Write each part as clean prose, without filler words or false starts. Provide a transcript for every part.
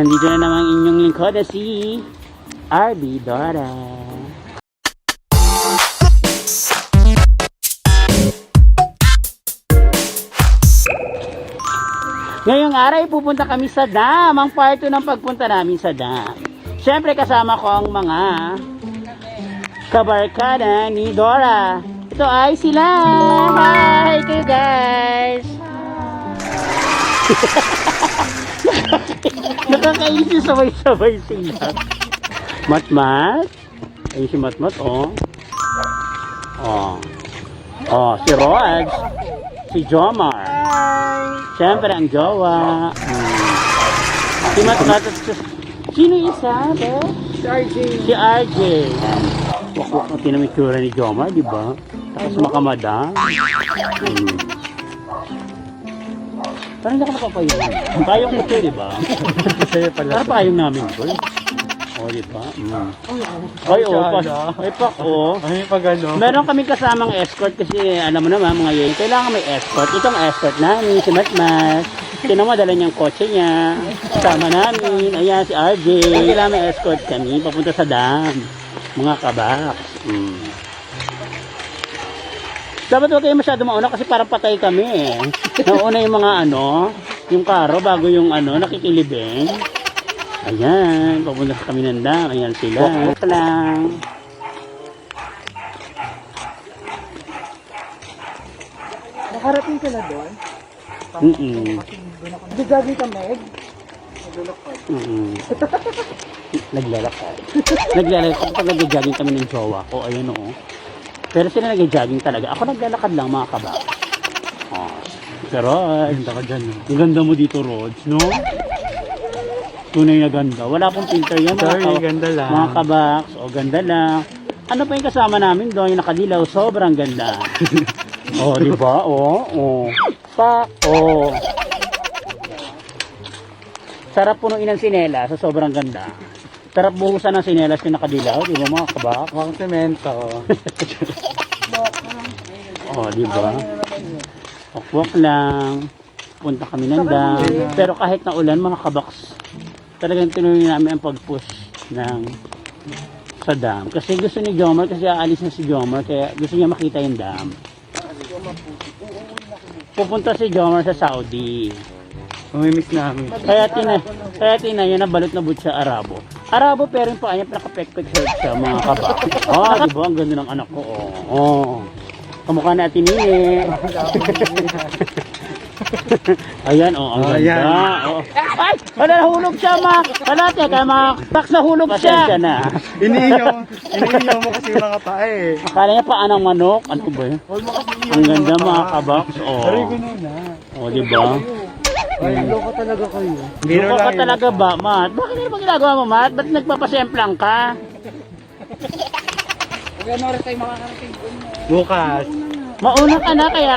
Nandito na naman inyong lingkod na si RB Dora. Ngayong araw ay pupunta kami sa dam. Ang part 2 ng pagpunta namin sa dam. Siyempre kasama ko ang mga kabarkada ni Dora. Ito ay sila. Hi kayo guys. Nakakainis sabay-sabay sila. Matmat. Ayun si Matmat, oh. Oh, si Rod. Si Jomar. Siyempre ang jowa. Si Matmat. Sino isa, be? Si RJ. Si RJ. Wakwak ang tinamitsura ni Jomar, di ba? Tapos makamada. Parang hindi ako napapayong. Payong mo ito, di ba? Sa'yo pala. Parang payong namin ito. O, di ba? Ay, o. Ay, pak, o. Ay, pag ano. Meron kaming kasamang escort kasi alam mo naman mga yun. Kailangan may escort. Itong escort namin, si Matmat. Sino mo, dala niyang kotse niya. Kasama namin. Ayan, si RJ. Kailangan may escort kami. Papunta sa dam. Mga kabak. Dapat huwag kayo masyado mauna kasi parang patay kami eh. Nauna yung mga yung karo bago yung nakikilibing. Ayan, papunta kami ng dam. Ayan sila. Walk lang. Nakarating ka na doon? Gagawin ka, Meg? Naglalakad. Kapag nag-jogging kami ng jowa ko, ayun o. Pero sila nag-jogging talaga. Ako naglalakad lang mga kabak. Pero, ganda ka dyan. Ang ganda mo dito, Rods, no? Tunay na ganda. Wala pong filter yan. Ganda lang. Mga kabaks. O, ganda lang. Ano pa yung kasama namin doon? Yung nakadilaw. Sobrang ganda. Di ba? Pak. Sarap punuin ng sinela sa sobrang ganda. Sarap buhusan ng sinelas yung nakadilaw. Di ba mga kabak? Mga semento. Di ba? Walk lang. Punta kami ng dam. Pero kahit na ulan mga kabaks, talagang tinuloy namin ang pag-push sa dam. Kasi gusto ni Jomar, kasi aalis na si Jomar, kaya gusto niya makita yung dam. Pupunta si Jomar sa Saudi. Mamimiss namin. Kaya tina yun nabalot na but sa Arabo. Arabo pero yung paa niya naka-pek-pek shirt siya mga kabak. Di ba? Ang ganda ng anak ko. Kamukha natin nini. Ayan, ang ganda. Ay, wala nahulog siya, wala, teka, tak nahulog siya. Pasensya na. Iniinyo mo kasi yung mga paa eh. Akala niya paa ng manok. Ano ba yun? Ang ganda mga kabaks. Di ba? Ay, loko talaga kayo. Loko ka talaga ba, Mat? Bakit ano ba ginagawa mo, Mat? Ba't nagpapasemplang ka? Gano'n rin tayo makakarating. Bukas. Mauna ka na, kaya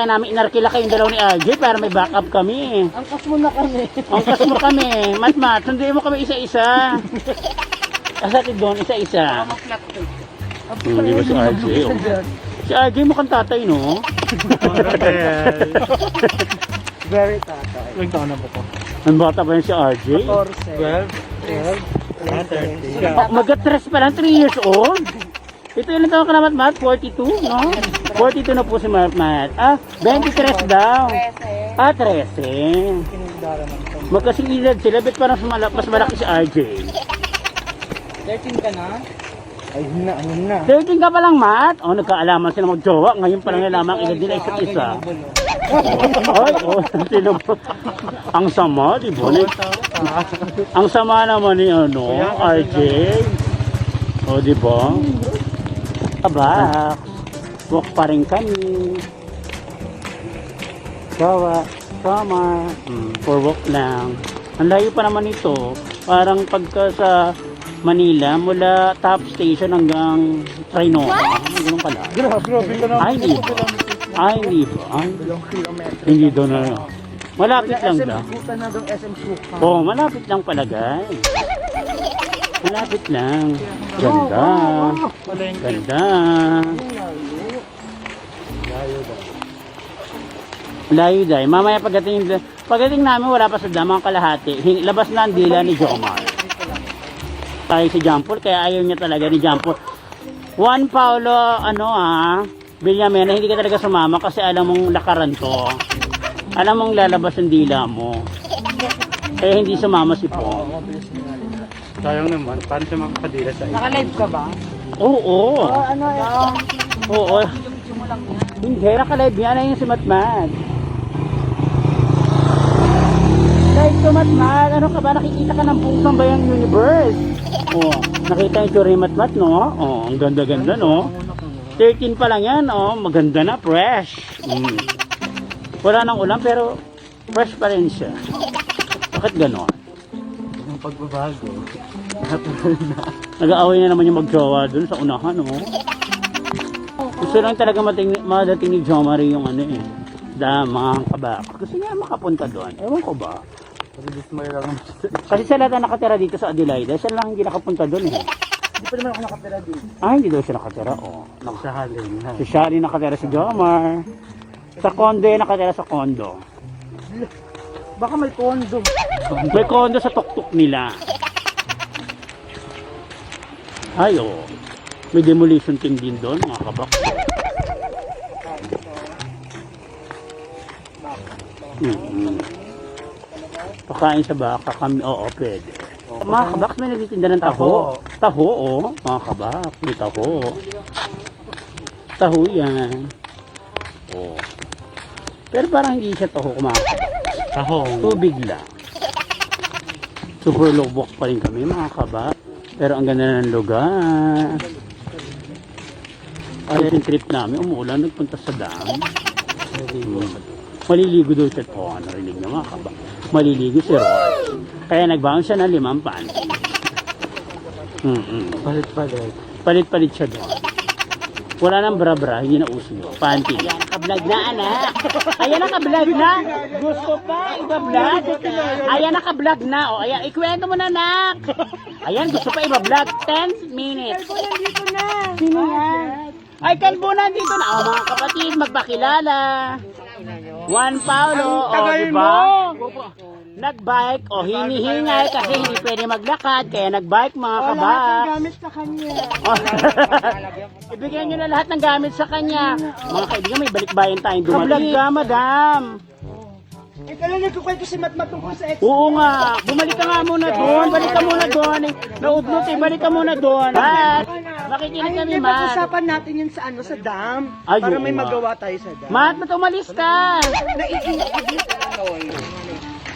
namin inarkila kayong dalaw ni RJ para may backup kami. Angkas mo na kami. Angkas mo kami. Mat, sunduin mo kami isa-isa. Kasatid doon, isa-isa. Hindi ba si RJ? Si RJ mukhang tatay, no? Very tatay. Ilang taon na ba ko? Ang bata ba yun si RJ? 12. Mag-3 pa lang, 3 years old. Ito ilang taon ka na, Mat? 42, no? 42 na po si Mat. 23 daw. 13. Magkasing edad sila, bet parang mas malaki si RJ. 13 ka na? Ayun na. 13 ka pa lang, Mat? Nagkaalaman sila mag-jowa. Ngayon pa lang nalaman ang edad nila isa't isa. Sino ba? Ang sama, di ba? Ang sama naman ni RJ. Di ba? Aba, walk pa rin kami. Gawa, sama. For walk lang. Ang layo pa naman ito. Parang pagka sa Manila, mula top station hanggang Trinoma. Ganun pala. Grabe ka naman. Hindi ba? Hindi doon na. Malapit lang daw. Malapit lang pala, guys. Malapit lang. Ganda. Ganda. Layo dahil. Mamaya pagdating Pagdating namin, wala pa sa dam, ang kalahati. Labas na ang dila ni Jomar. Tayo si Jampol, kaya ayaw niya talaga ni Jampol. Juan Paulo, Villamena, hindi ka talaga sumama kasi alam mong lakaran to. Alam mong lalabas ang dila mo. Kaya hindi sumama si Pong. Sayang naman, paano siya makakadila sa iyo? Naka-live ka ba? Oo. Ano yan? Oo. Hindi, naka-live yan. Ayun si Matmat. Live to Matmat. Ano ka ba? Nakikita ka ng buong sambayang universe. Oo. Nakita yung tsura ni Matmat, no? Oo. Ang ganda-ganda, no? 13 pa lang yan, oh. Maganda na, fresh. Wala nang ulam, pero fresh pa rin siya. Bakit ganon? Ang pagbabago. Nag-aaway na naman yung mag-jowa dun sa unahan, oh. Gusto lang talaga madating ni Jomari yung damang kabak. Gusto niya makapunta doon. Ewan ko ba? Kasi dismay lang naman siya. Kasi siya lang nakatira dito sa Adelaide. Siya lang hindi nakapunta doon eh. Hindi pa naman ako nakapira dito. Hindi daw siya nakatira, oh. Sa halin. Si Shari nakatira sa Jomar. Sa condo yan nakatira sa condo. Baka may kondo. May condo sa tuktok nila. Ay, oh. May demolition team din doon, mga kabak. Pakain sa baka kami, oo, pwede. Mga kabak, may nagtitinda ng taho. Taho, oh. Mga kabak, may taho. Taho yan. Oh. Pero parang hindi siya taho kumakabak. Taho. Tubig lang. Super lobok pa rin kami, mga kabak. Pero ang ganda ng lugar. Ay, yung trip namin, umuulan, nagpunta sa dam. Maliligo daw siya. Narinig na mga kabak. Maliligo si Roy. Kaya nagbaon siya ng 5 panty. Palit-palit. Palit-palit siya doon. Wala nang bra-bra, hindi na uso yun. Panty. Ayan, naka-vlog na, anak. Ayan, naka-vlog na. Gusto pa, iba-vlog. Ayan, naka-vlog na. O, ayan, ikwento mo na, anak. Ayan, gusto pa iba-vlog. 10 minutes. Kalbo nandito na. Sino yan? Ay, Kalbo nandito na. O, mga kapatid, magpakilala. Juan Paulo. O, diba? Nag-bike. O, hinihingay kasi hindi pwede maglakad. Kaya nag-bike, mga Lahat kabak. ng gamit sa kanya. Ibigyan nyo na lahat ng gamit sa kanya. Mga kaibigan, may balikbayan tayong dumating. Kablag ka, madam. Kaya nagkukwento si Matmat tungkol sa ex. Oo nga. Bumalik ka nga muna doon. Balik ka muna doon. Naudlot eh. Balik ka muna doon. At makikinig kami, Ay, Mat. pag-usapan natin yun sa sa dam. Ay, Para oo may nga. magawa tayo sa dam. Mat, ba't umalis ka?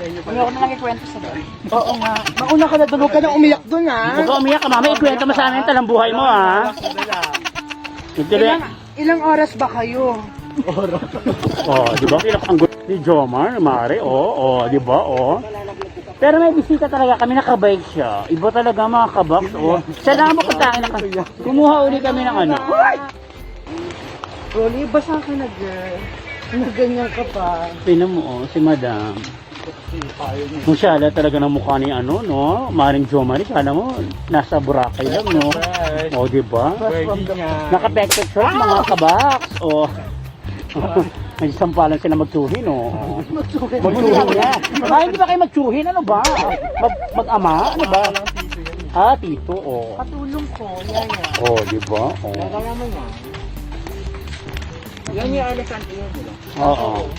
Ano ako na lang ikwento sa dam? Oo nga. Mauna ka na doon. Huwag ka na umiyak doon, ha? Huwag ka umiyak ka, mama. Ikwento mo sa amin ang talambuhay mo, ha? Ilang oras ba kayo? Oh, di ba? Kinakanggot ni Jomar, Mare. Oh, di ba? Oh. Pero may bisita talaga kami, nakabike siya. Iba talaga mga kabaks. Oh. Siya lang mo kutangin na kumuha uli kami ng ano. Rolly, basa ka na, girl. Ganyan ka pa. Tingnan mo, si Madam. Musyala talaga ng mukha ni no? Maring Jomar, kala mo, nasa Boracay lang, no? Oh, di ba? Naka-pektek short, mga kabaks. Oh. May sampalan sila magsuhin, oh. Magsuhin niya. Ay, hindi ba kayo magsuhin? Ano ba? Mag-ama? Ano ba? Tito, oh. Katulong ko, yaya. Oh, di ba? Oh. Kaya mo niya. Yan yung elegante yun. Oo.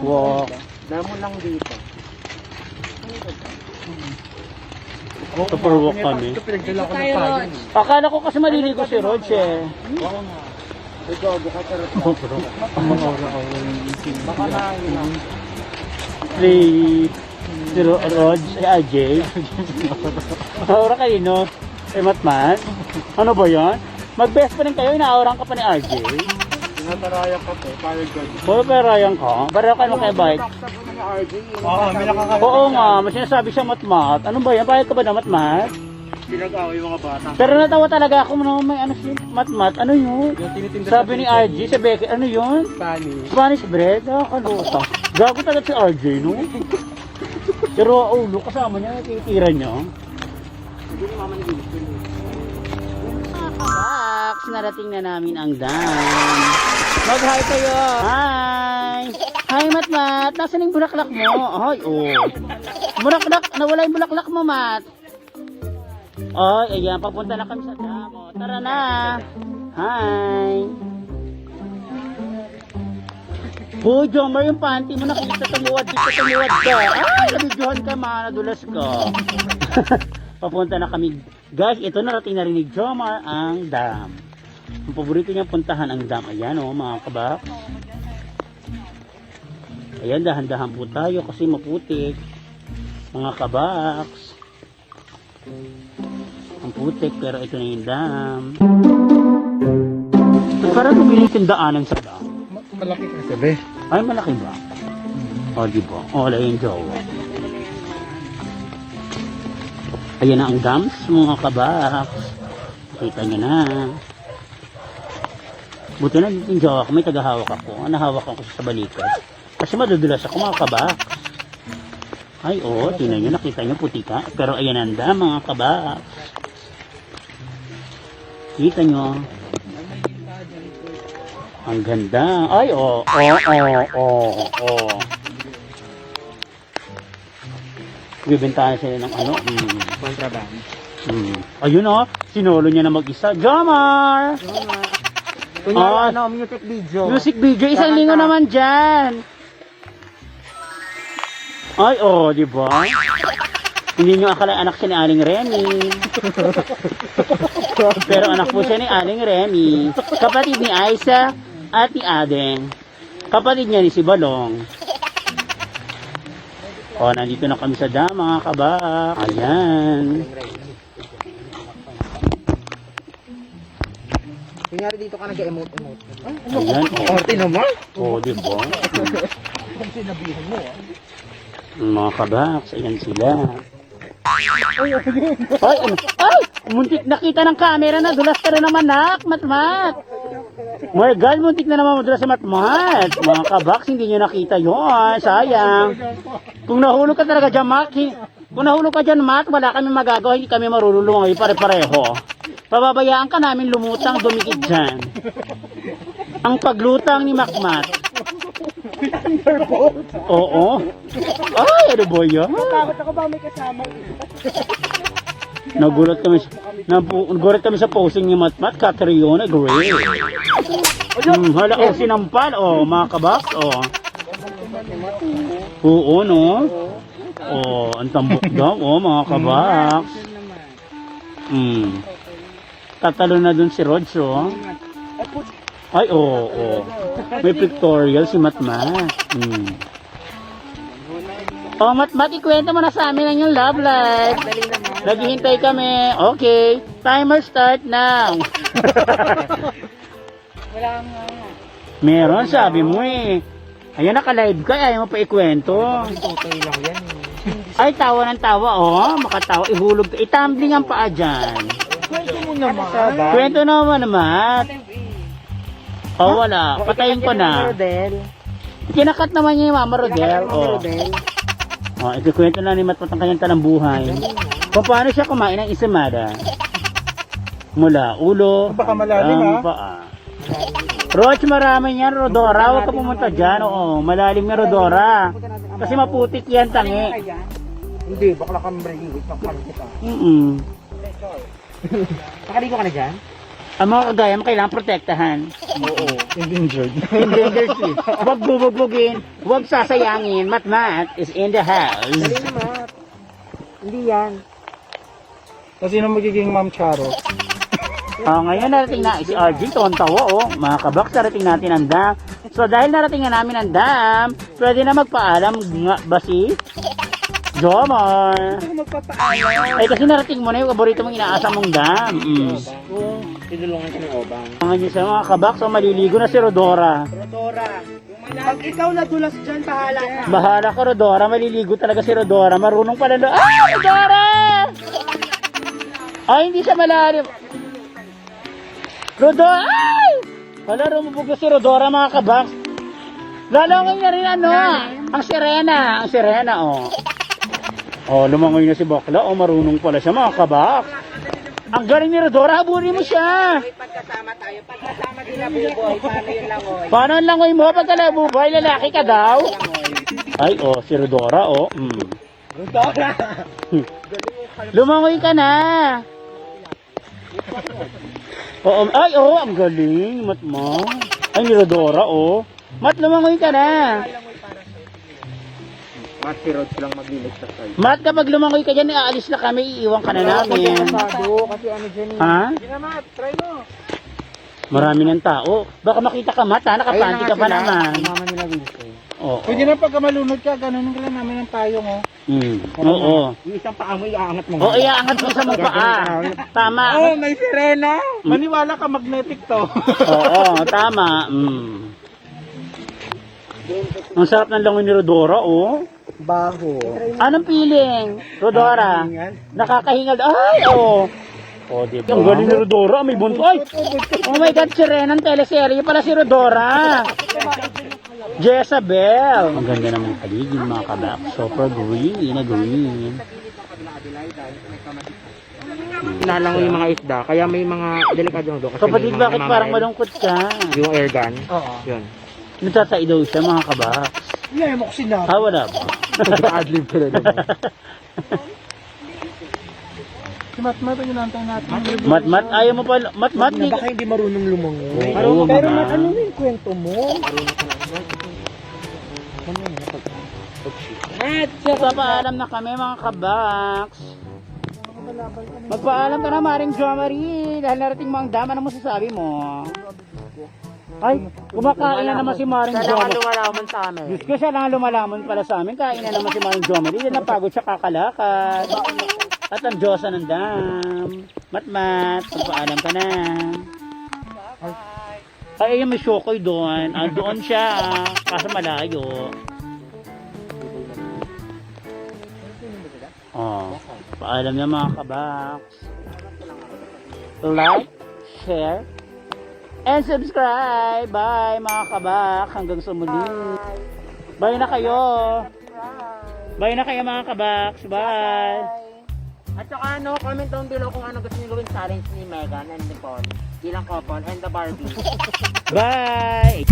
Walk. Damo lang dito. Super walk kami. Pinagdala ko ng payo. Akala ko kasi maliligo si Rog, eh. Ikaw, buka ka rin. Baka na yun. Si Rog, si Ajay. Aura kayo, no? Matman. Ano ba yan? Mag-best pa rin kayo, inaaurang ka pa ni RJ. Tinataraya ka po, payag ka. Oo, perayang ka. Pareho kayo kay bike. Oo, may nakakalaman. Oo nga, may sinasabi siya Matmat. Ano ba yan? Payag ka ba na Matmat? Pinag-away yung mga bata. Pero natawa talaga ako na may ano si Matmat. Ano yun? Yung tinitinda Sabi ni RJ sa Becky, ano yun? Spanish bread? Kalota. Gago talaga si RJ, no? Pero ulo, kasama niya, titira niya. Kabaks, narating na namin ang dam. Mag-hi kayo! Hi! Hi, Mat. Nasaan yung bulaklak mo? Ay, oh. Bulaklak, nawala yung bulaklak mo, Mat. Ay, ayan, papunta na kami sa damo. Tara na. Hi. Hoy, Jomar, yung panty mo nakikita tumuwad dito, tumuwad ka. Ay, nabidyohan ka, nadulas ka. Papunta na kami. Guys, ito narating na rin ni Jomar ang dam. Ang paborito niyang puntahan ang dam. Ayan, oh, mga kabak. Ayan, dahan-dahan po tayo kasi maputik. Mga kabaks. Ang putik, pero ito na yung dam. Parang tumilis yung daanan sa dam. Malaki kasi, be. Ay, malaki ba? O, di ba? O, wala yung jowa. Ayan na ang dams, mga kabaks. Kita nyo na. Buti na dito yung jowa ko. May tagahawak ako. Nahawak ako sa balikat. Kasi madudulas ako, mga kabaks. Ay, oo. Tingnan nyo. Nakita nyo puti ka. Pero ayan ang dam, mga kabaks. Kita nyo. Ang ganda. Ay, oo. Bibentahan sila ng ano. Kontraband. Ayun o. Sinolo niya na mag-isa. Jomar! Kunyari, music video. Music video. Isang linggo naman dyan. Ay, di ba? Hindi nyo akala anak siya ni Aling Remy. Pero anak po siya ni Aling Remy. Kapatid ni Aiza at ni Adeng. Kapatid niya ni si Balong. Nandito na kami sa dam, mga kabak. Ayan. Kunyari dito ka nag-emote-emote. Ayan. Orti naman. Di ba? Mga kabak, ayan sila. Ay, ano? Ay! Muntik nakita ng camera na. Dulas ka rin naman, nak. Matmat. My God, muntik na naman madulas sa matmat. Mga kabaks, hindi nyo nakita yun. Sayang. Kung nahulog ka talaga dyan, Mat. Kung nahulog ka dyan, Mat, wala kami magagawa. Hindi kami marululungan. Pare-pareho. Pababayaan ka namin lumutang dumikit dyan. Ang paglutang ni Makmat. Oo. Ay, ano ba yan? Bakit ako ba may kasama? Nagulat kami sa posing ni Matmat. Catriona, great. Hala, sinampal. Mga kabaks. Oo, no? Ang tambok daw. Mga kabaks. Tatalo na dun si Rods, Ay, may pictorial si Matmat. Matmat, ikwento mo na sa amin ang yung love life. Naghihintay kami. Okay. Timer start now. Wala nga. Meron, sabi mo eh. Ayan, naka-live ka. Ayaw mo pa ikwento. Tutoy lang yan. Ay, tawa ng tawa. Makatawa. Ihulog ka. Itambling ang paa dyan. Kwento mo naman. Kwento naman, Mat. Wala. Patayin ko na. Kinakat naman niya yung Mama Rodel. Ikikwento na ni Matmat ang kanyang talambuhay. Kung paano siya kumain ng isamada. Mula ulo. Baka malalim, ang paa. Roach, marami yan, Rodora. Huwag ka pumunta dyan. Malalim na Rodora. Kasi maputik yan, tangi. Hindi, bakla kang break. Nakapagod kita. Nakaligo ka na dyan? Ang mga kagaya, kailangan protektahan. Endangered. Endangered species. Huwag bubugbugin. Huwag sasayangin. Matmat is in the house. Dali naman. Hindi yan. Kasi sino magiging Ma'am Charo? Ngayon narating na si RG, tontawa mga kabaks, narating natin ang dam. So dahil narating na namin ang dam, pwede na magpaalam nga ba si Jomar? Magpapaalam. Ay kasi narating mo na yung paborito mong inaasam mong dam. Tinulungan ko ng Obang. Mga nyo sa mga kabaks, maliligo na si Rodora. Rodora. Pag ikaw nadulas dyan, bahala ka. Bahala ka, Rodora, maliligo talaga si Rodora. Marunong pala Rodora! Ay, hindi siya malalim. Rodora! Ay! Wala, rumubog na si Rodora, mga kabaks. Lalangay na rin ang sirena. Ang sirena, lumangoy na si Bakla. Marunong pala siya, mga kabaks. Ang galing ni Rodora, habulin mo siya. May pagkasama tayo. Pagkasama din na buboy. Paano yung langoy? Paano ang langoy mo? Pagka nabubuhay, lalaki ka daw. Ay, oh, si Rodora, oh. Rodora! Lumangoy ka na. Oo, ay, oh, ang galing. Mat mo. Ay, ni Rodora, oh. Mat, lumangoy ka na. Mas si Rods lang magliligtas sa'yo. Mat, kapag lumangoy ka dyan, aalis na kami, iiwan ka na namin. Kasi ano dyan eh. Ha? Sige na Mat, try mo. Marami ng tao. Baka makita ka, Mat, ha? Nakapanty ka pa naman. Mama nila Wilson. Oo. Pwede na pagka malunod ka, ganun ka lang namin ng payong oh. Oo. Yung isang paa mo, iaangat mo. Oo, iaangat mo sa mukha. Tama. Oh, may sirena. Maniwala ka, magnetic to. Oo, tama. Ang sarap ng langoy ni Rodora, oh. Baho. Anong feeling, Rodora? Nakakahingal. Ay, oh. Oh, di ba? Ang galing ni Rodora, may bunto. Ay! Oh my God, si Renan, teleserye pala si Rodora. Jezabel. Ang ganda naman ng paligid, mga kabak. Super green na green. Nalangoy yung mga isda, kaya may mga delikado doon. Kapatid, bakit parang malungkot ka? Yung air gun. Oo. Yun. Nagtatay daw siya, mga kabak. Hindi mo kasi na. Wala ba? Adlib ka rin naman. Si Matmat, ang inantay natin. Matmat, ayaw mo pa. Matmat, Baka hindi marunong lumangoy. Oo, Pero mga- Mat, ano yung kwento mo? Magpapaalam na kami, mga kabaks. Magpaalam ka na, Maring Jo Marie. Dahil narating mo ang dama, ano masasabi mo? Ay, kumakain na naman si Maring Jo Marie. lumalaman sa amin. Diyos ko, siya lang ang lumalamon pala sa amin. Kain na naman si Maring Jo Marie. Yan, napagod siya kakalakad. At ang Diyosa ng dam. Matmat, magpaalam ka na. Ay, ayun, may Shokoy doon. Ah, doon siya. Kaso malayo. Oh, paalam na mga kabaks. Like, share, and subscribe. Bye mga kabak. Hanggang sa muli. Bye na kayo. Bye na kayo mga kabaks. Bye. At saka ano, comment down below kung ano gusto niyo gawin challenge ni Megan and Nicole bilang couple and the Barbie. Bye.